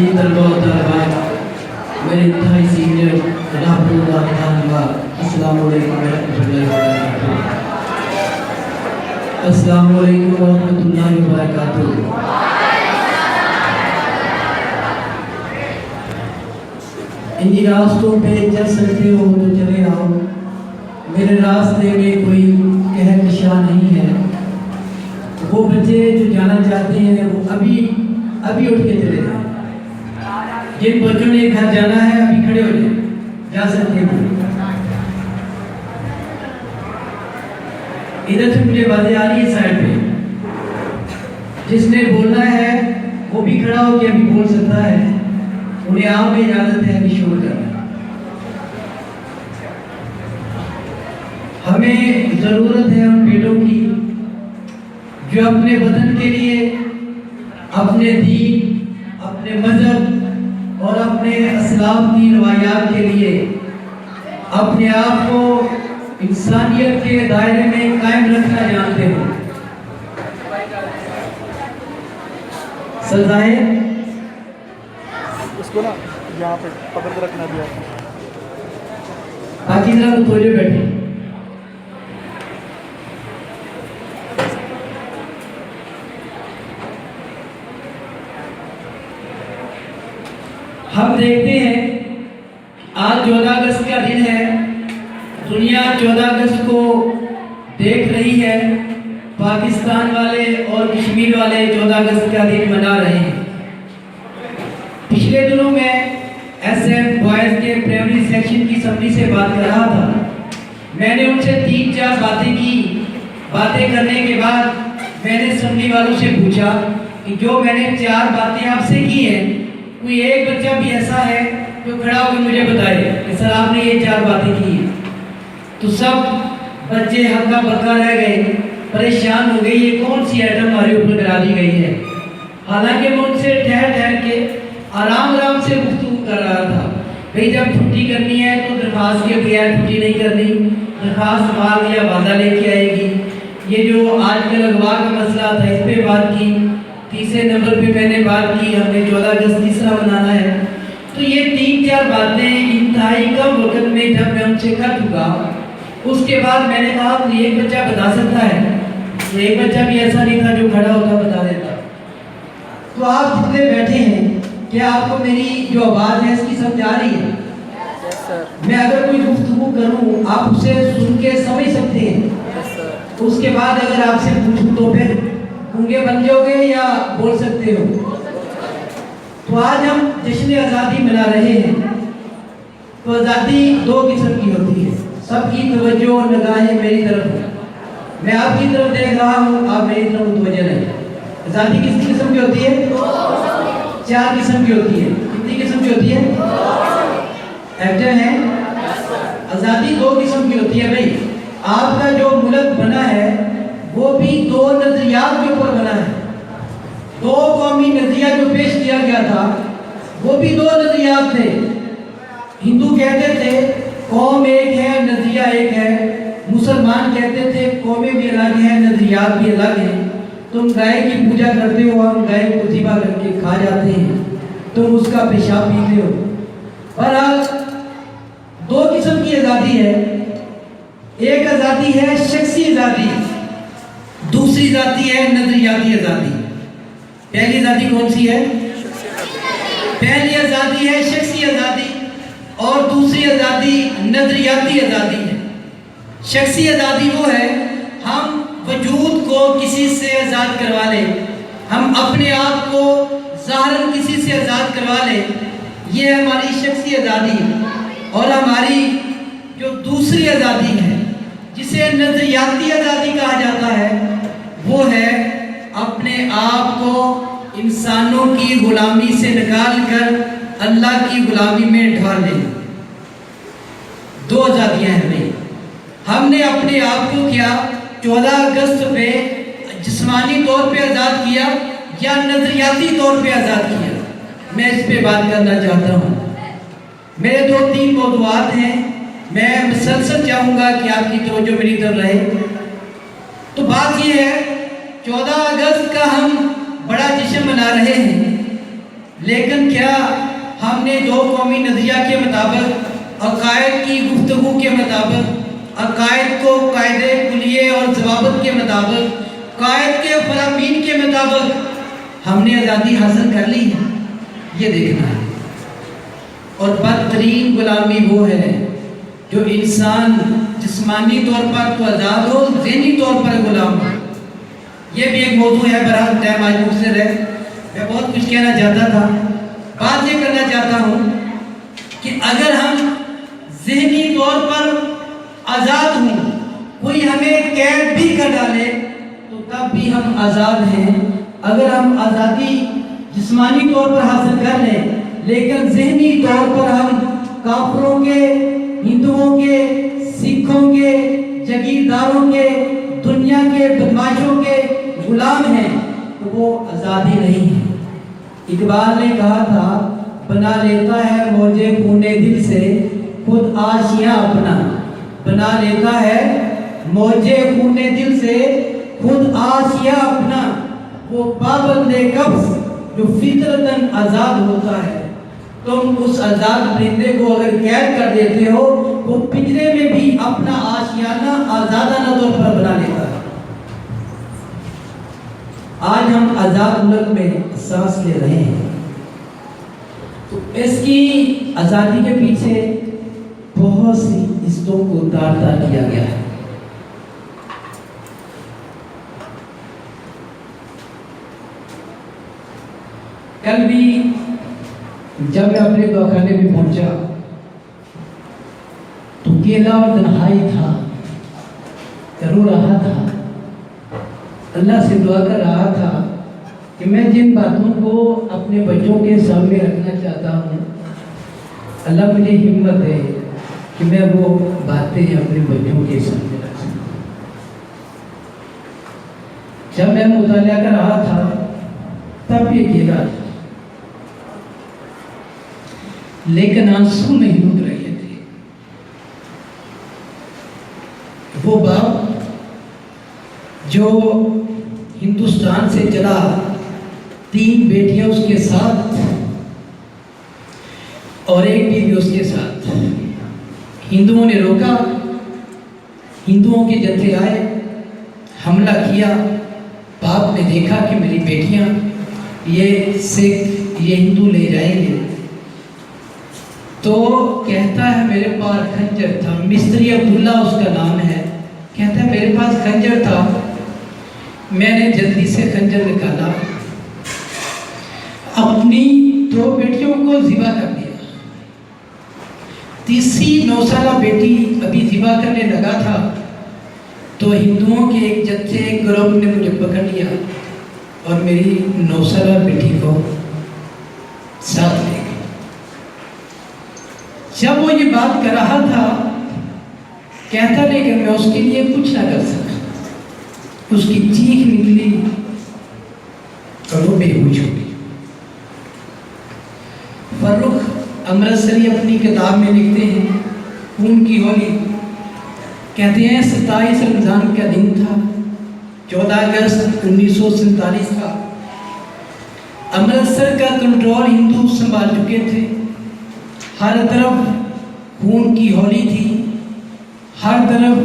मेरी तलबा और तलबात, मेरे इंतहाई सीनियर अस्सलाम वालेकुम रहमतुल्लाहि व बरकातुहू। अस्सलाम वालेकुम रहमतुल्लाहि व बरकातुहू। इन रास्तों पे चल सकते हो तो चले आओ, मेरे रास्ते में कोई कहकशां नहीं है। वो बच्चे जो जाना चाहते हैं वो अभी अभी उठ के चले जाएं। जिन बच्चों ने घर जाना है अभी खड़े हो जाए, जा सकते हैं। इधर से मुझे बातें आ रही है साइड पे। जिसने बोलना है वो भी खड़ा होकर अभी बोल सकता है। उन्हें आप में इजाजत है अभी शोर करना। हमें जरूरत है उन बेटों की जो अपने वतन के लिए, अपने दीन, अपने मजहब और अपने असलाफ की रवायात के लिए अपने आप को इंसानियत के दायरे में कायम रखना जानते हो। सजाए उसको ना यहाँ पे पकड़ के रखना दिया बाकी तरह तो थोड़े बैठे। हम देखते हैं आज 14 अगस्त का दिन है। दुनिया 14 अगस्त को देख रही है। पाकिस्तान वाले और कश्मीर वाले 14 अगस्त का दिन मना रहे हैं। पिछले दिनों में SF बॉयज के प्राइमरी सेक्शन की असम्बली से बात कर रहा था। मैंने उनसे 3-4 बातें की। बातें करने के बाद मैंने असम्बली वालों से पूछा कि जो मैंने 4 बातें आपसे की हैं, कोई एक बच्चा भी ऐसा है जो खड़ा होकर मुझे बताए कि सर आपने ये 4 बातें की हैं। तो सब बच्चे हल्का बक्का रह गए, परेशान हो गए, ये कौन सी आइटम हमारे ऊपर करा दी गई है। हालांकि मैं उनसे ठहर ठहर के आराम से गुफ्तगू कर रहा था। भाई जब छुट्टी करनी है तो दरख्वास्त के बगैर छुट्टी नहीं करनी, दरख्वास्त माल या वादा लेके आएगी। ये जो आजकल अगवा का मसला था इस पर बात की। तीसरे नंबर पे मैंने बात की हमने 14 अगस्त तीसरा मनाना है। तो ये 3-4 बातें इंतहाई कम वक्त में जब मैं उनसे कर चुका, उसके बाद मैंने कहा तो एक बच्चा बता सकता है। तो एक बच्चा भी ऐसा नहीं था जो खड़ा होता बता देता। तो आप जितने बैठे हैं, क्या आपको मेरी जो आवाज़ है इसकी समझ आ रही है? मैं अगर कोई गुफ्तगू करूं आप उसे सुन के समझ सकते हैं। उसके बाद अगर आपसे पूछूं तो फिर गूंगे बन जाओगे या बोल सकते हो? तो आज हम जश्न आज़ादी मना रहे हैं। तो आज़ादी 2 किस्म की होती है। सबकी तवज्जो और निगाहें मेरी तरफ है। मैं आपकी तरफ देख रहा हूँ, आप मेरी तरफ मुतवज्जह नहीं। आज़ादी किस किस्म की होती है? 4 किस्म की होती है। कितनी किस्म की होती है? एक्टर है। आज़ादी 2 किस्म की होती है। भाई आपका जो मुल्क बना है वो भी 2 नजरियात के ऊपर बना है। 2 कौमी नजरिया जो पेश किया गया था वो भी 2 नजरियात थे। हिंदू कहते थे कौम एक है, नजरिया एक है। मुसलमान कहते थे कौमें भी अलग हैं, नजरियात भी अलग हैं। तुम गाय की पूजा करते हो, हम गाय को ज़िबा करके खा जाते हैं, तुम उसका पेशाब पीते हो। बहरहाल 2 किस्म की आज़ादी है। एक आज़ादी है शख्सी आज़ादी, दूसरी आज़ादी है नजरियाती आज़ादी। पहली आज़ादी कौन सी है? पहली आज़ादी है शख्सी आज़ादी और दूसरी आज़ादी नजरियाती आज़ादी है। शख्सी आज़ादी वो है हम वजूद को किसी से आज़ाद करवा लें, हम अपने आप को ज़ाहिरन किसी से आज़ाद करवा लें, ये हमारी शख्सी आज़ादी है। और हमारी जो दूसरी आज़ादी है जिसे नजरियाती आज़ादी कहा जाता है वो है अपने आप को इंसानों की गुलामी से निकाल कर अल्लाह की गुलामी में ढाल लें। 2 आज़ादियाँ हैं भाई। हमने अपने आप को क्या 14 अगस्त पे जिस्मानी तौर पे आज़ाद किया या नजरियाती तौर पे आज़ाद किया? मैं इस पे बात करना चाहता हूँ। मेरे 2-3 मौज़ूआत हैं। मैं मुसलसल चाहूँगा कि आपकी तवज्जो मेरी तरफ रहे। तो बात ये है 14 अगस्त का हम बड़ा जश्न मना रहे हैं, लेकिन क्या हमने दो कौमी नज़रिया के मुताबिक, अकायद की गुफ्तगू के मुताबिक, अकायद को कायदे कुलिये और ज़वाबित के मुताबिक, कायद के फरामीन के मुताबिक हमने आज़ादी हासिल कर ली है? ये देखना है। और बदतरीन गुलामी वो है जो इंसान जिस्मानी तौर पर तो आज़ाद हो, ज़हनी तौर पर गुलाम हो। ये भी एक मौजू है। बहरहाल टाइम आज मुझसे रहे, मैं बहुत कुछ कहना चाहता था। बात ये करना चाहता हूँ कि अगर हम ज़हनी तौर पर आज़ाद हों, कोई हमें कैद भी कर डाले तो तब भी हम आज़ाद हैं। अगर हम आज़ादी जिस्मानी तौर पर हासिल कर लें, लेकिन ज़हनी तौर पर हम काफिरों के, हिंदुओं के, सिखों के, जागीरदारों के, दुनिया के बदमाशों के गुलाम हैं, तो वो आज़ादी नहीं है। इकबाल ने कहा था, बना लेता है मौजे खूने दिल से खुद आशियाँ अपना। बना लेता है मौजे खूने दिल से खुद आशियाँ अपना। वो पाबंदे कब्ज़ जो फितरतन आज़ाद होता है। तुम उस आज़ाद परिंदे को अगर कैद कर देते हो, वो पिंजरे में भी अपना आशियाना आज़ादाना तौर पर बना लेता है। आज हम आज़ाद मुल्क में सांस ले रहे हैं, तो इसकी आज़ादी के पीछे बहुत सी हिस्सों को तार तार किया गया है। कल भी जब मैं अपने दवाखाने में पहुंचा तो अकेला और तन्हाई था, रो रहा था, अल्लाह से दुआ कर रहा था कि मैं जिन बातों को अपने बच्चों के सामने रखना चाहता हूँ, अल्लाह मुझे हिम्मत दे कि मैं वो बातें अपने बच्चों के सामने रख सकूँ। जब मैं मुताला कर रहा था तब ये अकेला था, लेकिन आंसू नहीं रुक रहे थे। वो बाप जो हिंदुस्तान से चला, 3 बेटियां उसके साथ और एक बीवी उसके साथ। हिंदुओं ने रोका, हिंदुओं के जत्थे आए, हमला किया। बाप ने देखा कि मेरी बेटियां ये सिख, ये हिंदू ले जाएंगे, तो कहता है मेरे पास खंजर था। मिस्त्री अब्दुल्ला उसका नाम है। कहता है मेरे पास खंजर था, मैंने जल्दी से खंजर निकाला, अपनी 2 बेटियों को ज़िबा कर दिया। तीसरी 9 साला बेटी अभी ज़िबा करने लगा था तो हिंदुओं के एक जत्थे, एक ग्रुप ने मुझे पकड़ लिया और मेरी 9 साला बेटी को साथ ले गए। जब वो ये बात कर रहा था, कहता लेकिन मैं उसके लिए कुछ ना कर सका। उसकी चीख निकली और वो बेहोश हो गई। फर्रुख अमृतसरी अपनी किताब में लिखते हैं, खून की होली, कहते हैं 27 रमज़ान का दिन था, 14 अगस्त 1947 का। अमृतसर का कंट्रोल हिंदू संभाल चुके थे। हर तरफ खून की होली थी, हर तरफ